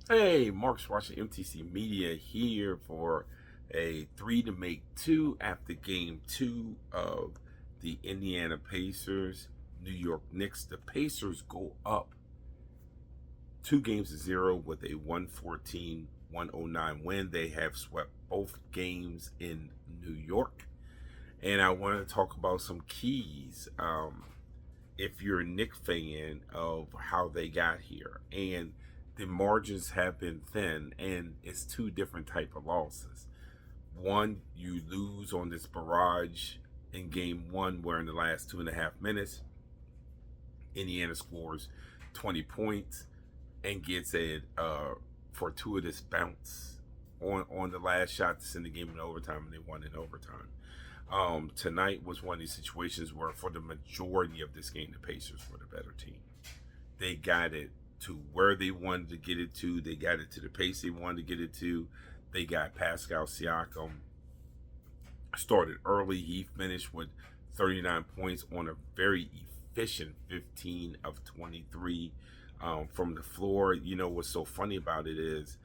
Hey, Mark's watching MTC Media here for a 3-2 after game 2 of the Indiana Pacers, New York Knicks. The Pacers go up 2-0 with a 114-109 win. They have swept both games in New York. And I want to talk about some keys. If you're a Knicks fan, of how they got here. And the margins have been thin, and it's two different type of losses. One, you lose on this barrage in game one, where in the last 2.5 minutes, Indiana scores 20 points and gets a fortuitous bounce on the last shot to send the game in overtime, and they won in overtime. Tonight was one of these situations where, for the majority of this game, the Pacers were the better team. They got it to where they wanted to get it to. They got it to the pace they wanted to get it to. They got Pascal Siakam started early. He finished with 39 points on a very efficient 15 of 23 from the floor. You know what's so funny about it is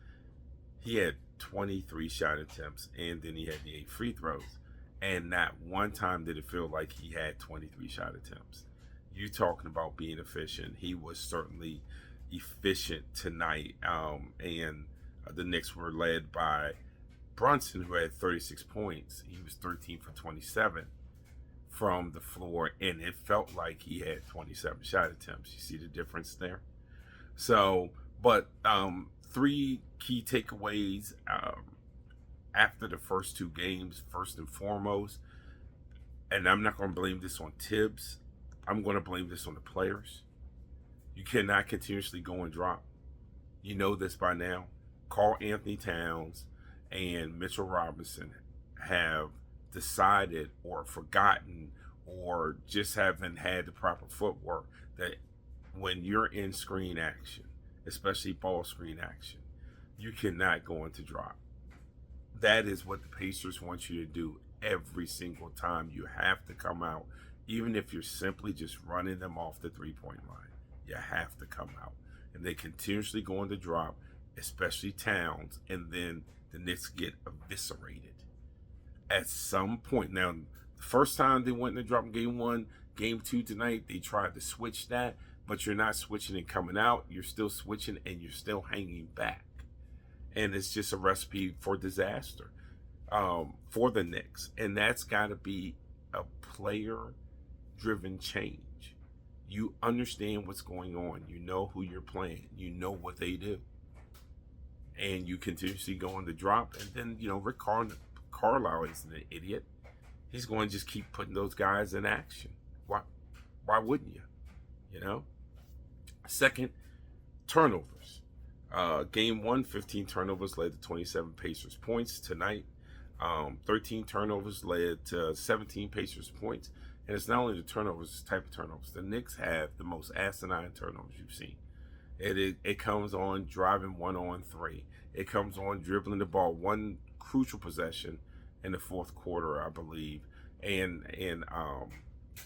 he had 23 shot attempts, and then he had the 8 free throws. And not one time did it feel like he had 23 shot attempts. You talking about being efficient. He was certainly efficient tonight. And the Knicks were led by Brunson, who had 36 points. He was 13 for 27 from the floor, and it felt like he had 27 shot attempts. You see the difference there? So, but three key takeaways after the first two games. First and foremost, and I'm not going to blame this on Tibbs, I'm going to blame this on the players. You cannot continuously go and drop. You know this by now. Karl Anthony Towns and Mitchell Robinson have decided, or forgotten, or just haven't had the proper footwork, that when you're in screen action, especially ball screen action, you cannot go into drop. That is what the Pacers want you to do every single time. You have to come out, even if you're simply just running them off the three-point line. You have to come out. And they continuously go into drop, especially Towns, and then the Knicks get eviscerated. At some point, now, the first time they went into drop in game one, game two tonight, they tried to switch that, but you're not switching and coming out. You're still switching, and you're still hanging back. And it's just a recipe for disaster for the Knicks. And that's got to be a player-driven change. You understand what's going on. You know who you're playing. You know what they do. And you continuously go on the drop. And then, Rick Carlisle isn't an idiot. He's going to just keep putting those guys in action. Why wouldn't you? Second, turnovers. Game one, 15 turnovers led to 27 Pacers points. Tonight, 13 turnovers led to 17 Pacers points. And it's not only the turnovers, it's the type of turnovers. The Knicks have the most asinine turnovers you've seen. It comes on driving 1-on-3. It comes on dribbling the ball, one crucial possession in the fourth quarter, I believe. And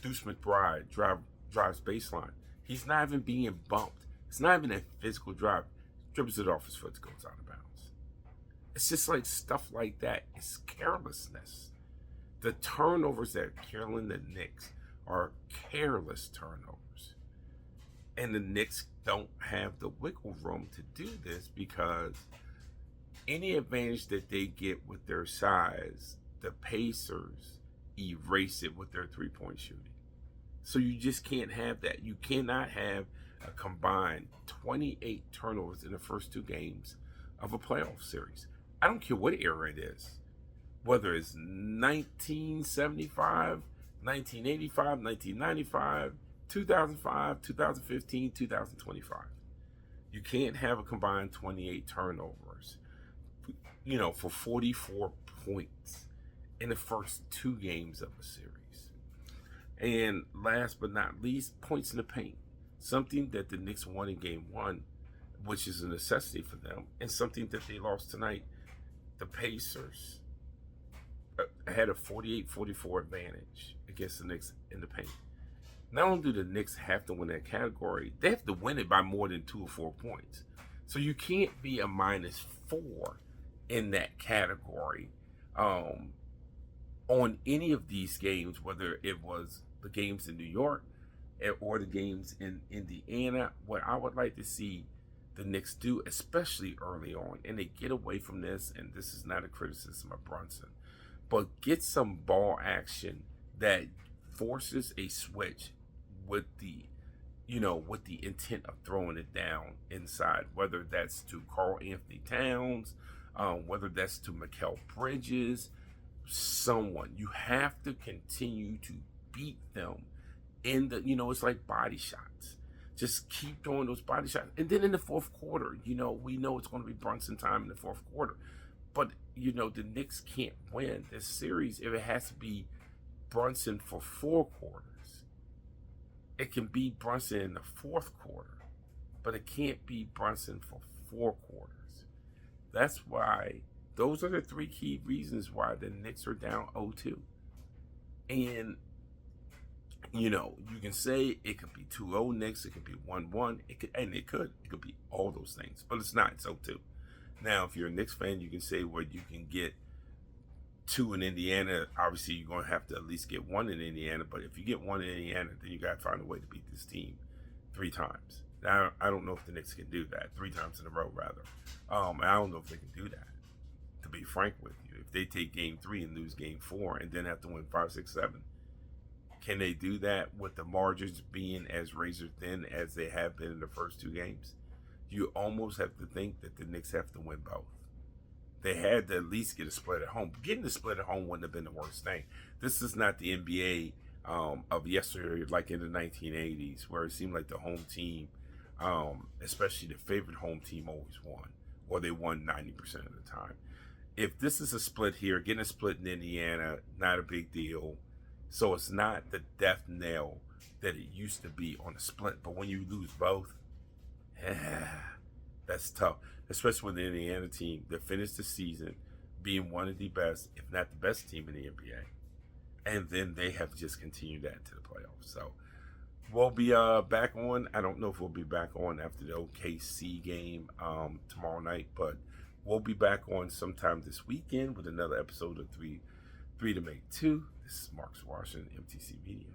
Deuce McBride drives baseline. He's not even being bumped. It's not even a physical drive. Dribbles it off his foot, goes out of bounds. It's just like stuff like that. It's carelessness. The turnovers that are killing the Knicks are careless turnovers. And the Knicks don't have the wiggle room to do this, because any advantage that they get with their size, the Pacers erase it with their three-point shooting. So you just can't have that. You cannot have a combined 28 turnovers in the first two games of a playoff series. I don't care what era it is, whether it's 1975, 1985, 1995, 2005, 2015, 2025. You can't have a combined 28 turnovers, for 44 points in the first two games of a series. And last but not least, points in the paint. Something that the Knicks won in game one, which is a necessity for them, and something that they lost tonight. The Pacers had a 48-44 advantage against the Knicks in the paint. Not only do the Knicks have to win that category, they have to win it by more than 2 or 4 points. So you can't be a -4 in that category on any of these games, whether it was the games in New York or the games in Indiana. What I would like to see the Knicks do, especially early on, and they get away from this, and this is not a criticism of Brunson, but get some ball action that forces a switch with with the intent of throwing it down inside, whether that's to Carl Anthony Towns, whether that's to Mikal Bridges, someone. You have to continue to beat them in it's like body shots. Just keep throwing those body shots. And then in the fourth quarter, we know it's going to be Brunson time in the fourth quarter. But, the Knicks can't win this series if it has to be Brunson for 4 quarters. It can be Brunson in the fourth quarter, but it can't be Brunson for 4 quarters. That's why those are the 3 key reasons why the Knicks are down 0-2. And, you can say it could be 2-0 Knicks, it could be 1-1, it could be all those things, but it's not. It's 0-2. Now, if you're a Knicks fan, you can say, well, you can get 2 in Indiana. Obviously, you're going to have to at least get 1 in Indiana. But if you get 1 in Indiana, then you got to find a way to beat this team 3 times. Now, I don't know if the Knicks can do that 3 times in a row, rather. I don't know if they can do that, to be frank with you. If they take game 3 and lose game 4 and then have to win 5, 6, 7, can they do that with the margins being as razor thin as they have been in the first 2 games? You almost have to think that the Knicks have to win both. They had to at least get a split at home. Getting a split at home wouldn't have been the worst thing. This is not the NBA of yesterday, like in the 1980s, where it seemed like the home team, especially the favorite home team, always won, or they won 90% of the time. If this is a split here, getting a split in Indiana, not a big deal. So it's not the death knell that it used to be on a split. But when you lose both, that's tough, especially when the Indiana team that finished the season being one of the best, if not the best team in the NBA. And then they have just continued that to the playoffs. So we'll be back on. I don't know if we'll be back on after the OKC game tomorrow night, but we'll be back on sometime this weekend with another episode of 3 to Make 2. This is Marcus Washington, MTC Media.